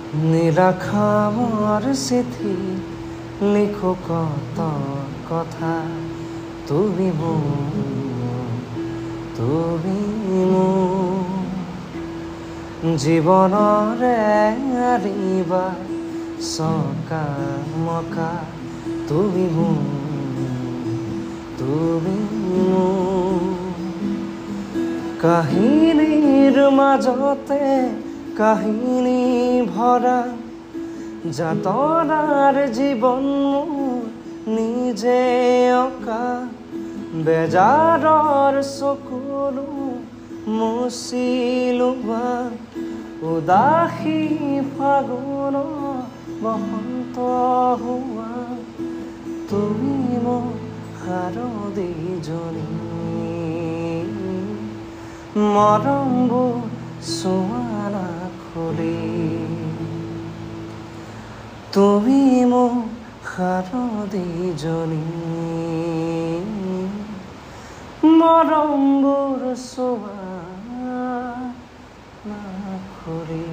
নিৰাখা মোৰ চিঠি লিখো কত কথা তুমি মোৰ জীৱনৰে আৰিবা চকা মকা তুমি মোৰ কাহিনীৰ মাজতে কাহিনী ভৰা যাতনাৰ জীৱন মোৰ নিজে অঁকা বেজাৰৰ চকুলো মুচিলোৱা উদাসী ফাগুন বসন্ত হোৱা তুমি মোৰ শাৰদীজনী মৰমবোৰ চোৱানা খুলি তুমি মোৰ শাৰদীজনী মৰমবোৰ চোৱানা খুলি